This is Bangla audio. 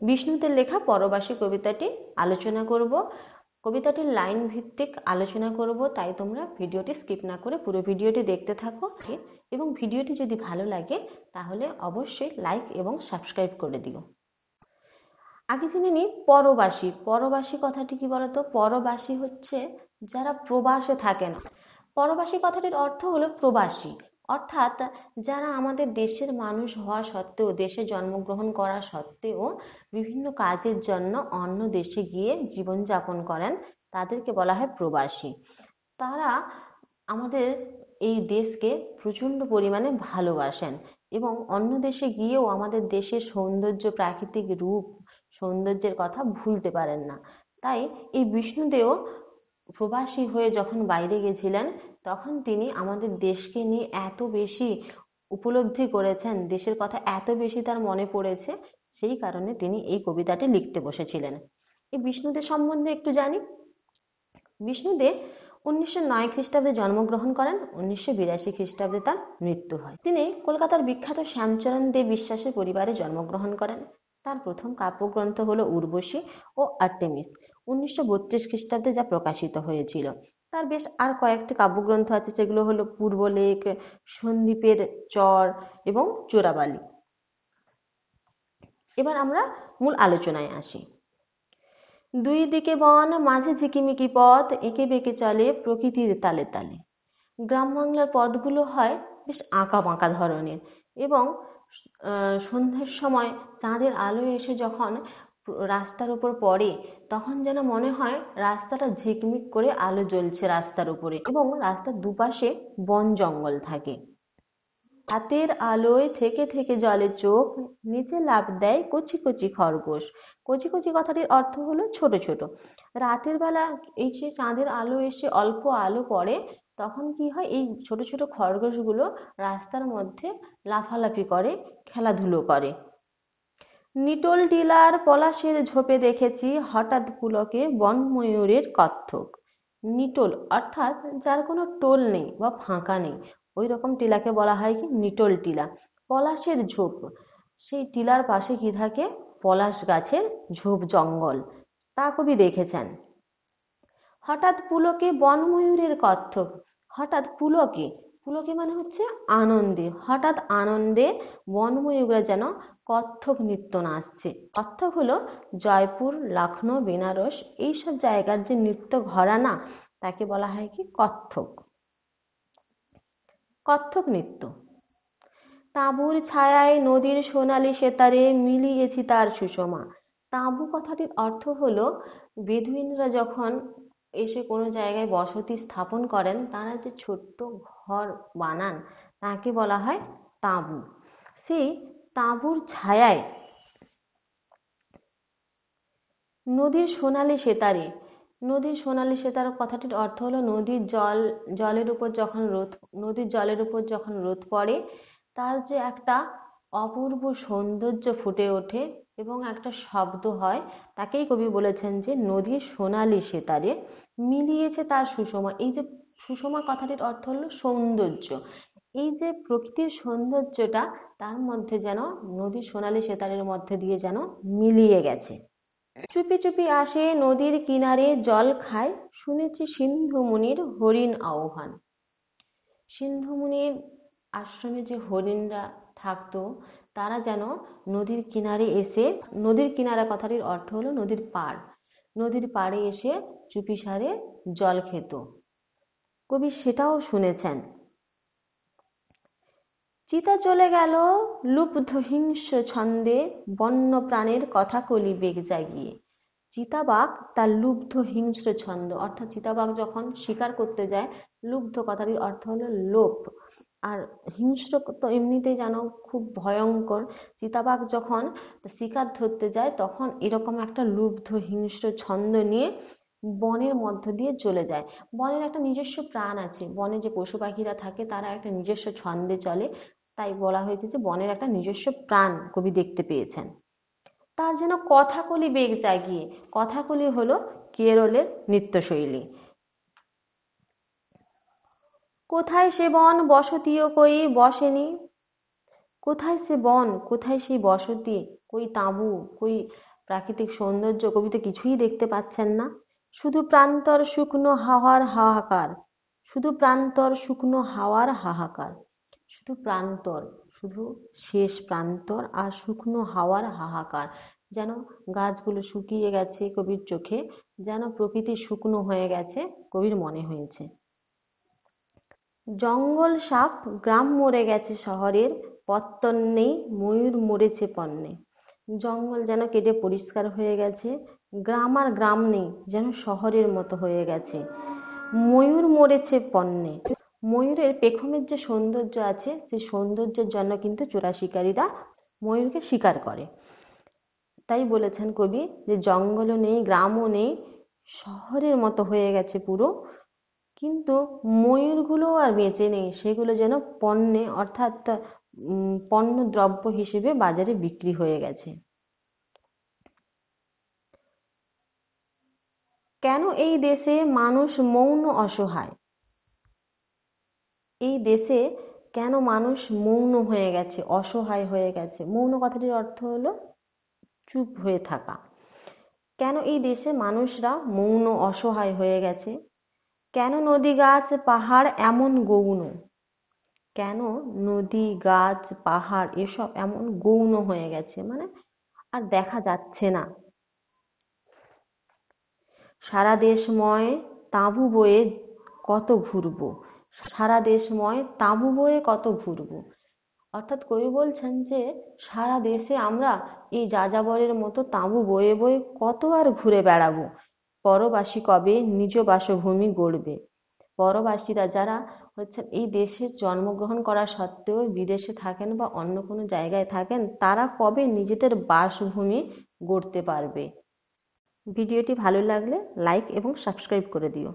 বিষ্ণুদের লেখা পরবাসী কবিতাটি আলোচনা করব। কবিতাটির লাইন ভিত্তিক আলোচনা করব, তাই তোমরা ভিডিওটি স্কিপ না করে পুরো ভিডিওটি দেখতে থাকো। এবং ভিডিওটি যদি ভালো লাগে তাহলে অবশ্যই লাইক এবং সাবস্ক্রাইব করে দিও। আগে জেনে নিই পরবাসী। পরবাসী কথাটি কি বলতো? পরবাসী হচ্ছে যারা প্রবাসে থাকেন। পরবাসী কথাটির অর্থ হলো প্রবাসী, অর্থাৎ যারা আমাদের দেশের মানুষ হওয়া সত্ত্বেও, দেশে জন্মগ্রহণ করা সত্ত্বেও বিভিন্ন কাজের জন্য অন্য দেশে গিয়ে জীবনযাপন করেন, তাদেরকে বলা হয় প্রবাসী। তারা আমাদের এই দেশকে প্রচণ্ড পরিমাণে ভালোবাসেন এবং অন্য দেশে গিয়েও আমাদের দেশের সৌন্দর্য, প্রাকৃতিক রূপ, সৌন্দর্যের কথা ভুলতে পারেন না। তাই এই বিষ্ণুদেও প্রবাসী হয়ে যখন বাইরে গেছিলেন, তখন তিনি আমাদের দেশকে নিয়ে এত বেশি উপলব্ধি করেছেন, দেশের কথা এত বেশি তার মনে পড়েছে, সেই কারণে তিনি এই কবিতাটি লিখতে বসেছিলেন। এই বিষ্ণুদেব সম্বন্ধে একটু জানি। বিষ্ণুদেব 1909 খ্রিস্টাব্দে জন্মগ্রহণ করেন, 1982 খ্রিস্টাব্দে তার মৃত্যু হয়। তিনি কলকাতার বিখ্যাত শ্যামচরণ দে বিশ্বাসের পরিবারে জন্মগ্রহণ করেন। তার প্রথম কাব্যগ্রন্থ হলো উর্বশী ও আর্টেমিস, 1932 খ্রিস্টাব্দে যা প্রকাশিত হয়েছিল। তার বেশ আর কয়েকটি কাব্যগ্রন্থ আছে, সেগুলো হলো পূর্বলেখ, সন্দীপের চর এবং চোরাবালি। এবার আমরা মূল আলোচনায় আসি। দুই দিকে বন, মাঝে ঝিকিমিকি পথ, এঁকে বেঁকে চলে প্রকৃতির তালে তালে। গ্রাম বাংলার পথগুলো হয় বেশ আঁকা বাঁকা ধরনের, এবং সন্ধ্যের সময় চাঁদের আলো এসে যখন রাস্তার উপর পড়ে, তখন যেন মনে হয় রাস্তাটা ঝিকমিক করে আলো জ্বলছে রাস্তার উপরে, এবং রাস্তার দুপাশে বন জঙ্গল থাকে। রাতের আলোয় থেকে থেকে জলে চোখ, নিচে লাফ দেয় কচি কচি খরগোশ। কচি কচি কথাটির অর্থ হলো ছোট ছোট। রাতের বেলা এই যে চাঁদের আলো এসে অল্প আলো পড়ে, তখন কি হয়, এই ছোট ছোট খরগোশগুলো রাস্তার মধ্যে লাফালাফি করে, খেলাধুলো করে। নিটোল টিলার পলাশের ঝোপে দেখেছি হঠাৎ পুলকে বনময়ূরের কত্থক। নিটোল অর্থাৎ যার কোনো টোল নেই বা ফাঁকা নেই, ওই রকম টিলাকে বলা হয় কি নিটোল টিলা। পলাশের ঝোপ, সেই টিলার পাশে কি থাকে? পলাশ গাছের ঝোপ জঙ্গল, তা কবি দেখেছেন। হঠাৎ পুলকে বনময়ূরের কত্থক। হঠাৎ পুলকে, পুলকে মানে হচ্ছে আনন্দে, হঠাৎ আনন্দে বনময়ূররা যেন কত্থক নৃত্য নাচছে। কত্থক হলো জয়পুর, লখনৌ, বেনারস এইসব জায়গার যে নৃত্য ঘরানা, তাকে বলা হয় কি? কত্থক। কত্থক নৃত্য। তাঁবুর ছায়ায় নদীর সোনালি সেতারে মিলিয়েছি তার সুষমা। তাঁবু কথাটির অর্থ হলো বেদুইনরা যখন এসে কোনো জায়গায় বসতি স্থাপন করেন, তারা যে ছোট্ট ঘর বানান, তাকে বলা হয় তাঁবু। সেই তাঁবুর ছায়ায় নদীর সোনালি সেতারে, নদীর সোনালি সেতার কথাটির অর্থ হলো নদীর জলের উপর যখন রোদ, নদীর জলের উপর যখন রোদ পড়ে, তার যে একটা অপূর্ব সৌন্দর্য ফুটে ওঠে এবং একটা শব্দ হয়, তাকেই কবি বলেছেন যে নদীর সোনালি সেতারে মিলিয়েছে তার সুষমা। এই যে সুষমা কথাটির অর্থ হলো সৌন্দর্য। এই যে প্রকৃতির সৌন্দর্যটা, তার মধ্যে যেন নদীর সোনালি সেতারের মধ্যে দিয়ে যেন মিলিয়ে গেছে। চুপি চুপি আসে নদীর কিনারে জল খায়, শুনেছি সিন্ধু মুনির হরিণ আহ্বান। সিন্ধু মুনির আশ্রমে যে হরিণরা থাকতো, তারা যেন নদীর কিনারে এসে, নদীর কিনারা কথাটির অর্থ হলো নদীর পাড়, নদীর পাড়ে এসে চুপিসারে জল খেত, কবি সেটাও শুনেছেন। চিতা চলে গেল লুব্ধ হিংস্র ছন্দে, বন্য প্রাণের কথা কলি বেগ জাগিয়ে। চিতাবাঘ তার লুব্ধ হিংস্র ছন্দ, অর্থাৎ চিতাবাঘ যখন শিকার করতে যায়, লুব্ধ কথাটির অর্থ হলো লোভ, আর হিংস্র তো এমনিতেই যেন খুব ভয়ঙ্কর। চিতাবাঘ যখন শিকার ধরতে যায়, তখন এরকম একটা লুব্ধ হিংস্র ছন্দ নিয়ে বনের মধ্য দিয়ে চলে যায়। বনের একটা নিজস্ব প্রাণ আছে, বনে যে পশু পাখিরা থাকে তারা একটা নিজস্ব ছন্দে চলে, তাই বলা হয়েছে যে বনের একটা নিজস্ব প্রাণ কবি দেখতে পেয়েছেন। তার যেন কথাকলি বেগ জাগিয়ে, কথাকলি হলো কেরলের নৃত্যশৈলী। কোথায় সে বন বসতিও কই বসেনি, কোথায় সে বন, কোথায় সেই বসতি, কই তাঁবু, কই প্রাকৃতিক সৌন্দর্য, কবি তো কিছুই দেখতে পাচ্ছেন না। শুধু প্রান্তর শুকনো হাওয়ার হাহাকার, শুধু প্রান্তর শুকনো হাওয়ার হাহাকার। শুধু প্রান্তর, শুধু শেষ প্রান্তর আর শুকনো হাওয়ার হাহাকার। যেন গাছগুলো শুকিয়ে গেছে কবির চোখে, যেন প্রকৃতি শুকনো হয়ে গেছে কবির মনে হয়েছে। জঙ্গল সাপ, গ্রাম মরে গেছে শহরের, পত্তন নেই, ময়ূর মরেছে পণ্যে। জঙ্গল যেন কেটে পরিষ্কার হয়ে গেছে, গ্রাম আর গ্রাম নেই, যেন শহরের মতো হয়ে গেছে। ময়ূর মরেছে পণ্যে। ময়ূরের পেখমের যে সৌন্দর্য আছে, সেই সৌন্দর্যের জন্য কিন্তু চোরা শিকারীরা ময়ূরকে শিকার করে। তাই বলেছেন কবি যে জঙ্গলও নেই, গ্রামও নেই, শহরের মতো হয়ে গেছে পুরো, কিন্তু ময়ূরগুলো আর বেঁচে নেই, সেগুলো যেন পণ্যে অর্থাৎ পণ্য দ্রব্য হিসেবে বাজারে বিক্রি হয়ে গেছে। কেন এই দেশে মানুষ মৌন অসহায়? এই দেশে কেন মানুষ মৌন হয়ে গেছে, অসহায় হয়ে গেছে? মৌন কথাটির অর্থ হলো চুপ হয়ে থাকা। কেন এই দেশে মানুষরা মৌন অসহায় হয়ে গেছে? কেন নদী গাছ পাহাড় এমন গৌণ? কেন নদী গাছ পাহাড় এসব এমন গৌণ হয়ে গেছে, মানে আর দেখা যাচ্ছে না? সারা দেশময় তাঁবু বয়ে কত ঘুরবো, সারা দেশময় তাঁবু বয়ে কত ঘুরবো। অর্থাৎ কবি বলছেন যে সারা দেশে আমরা এই যাযাবরের মতো তাঁবু বয়ে বয়ে কত আর ঘুরে বেড়াবো। পরবাসী কবে নিজ বাসভূমি গড়বে? পরবাসীরা যারা হচ্ছেন এই দেশে জন্মগ্রহণ করা সত্ত্বেও বিদেশে থাকেন বা অন্য কোনো জায়গায় থাকেন, তারা কবে নিজেদের বাসভূমি গড়তে পারবে? ভিডিওটি ভালো লাগলে লাইক এবং সাবস্ক্রাইব করে দিও।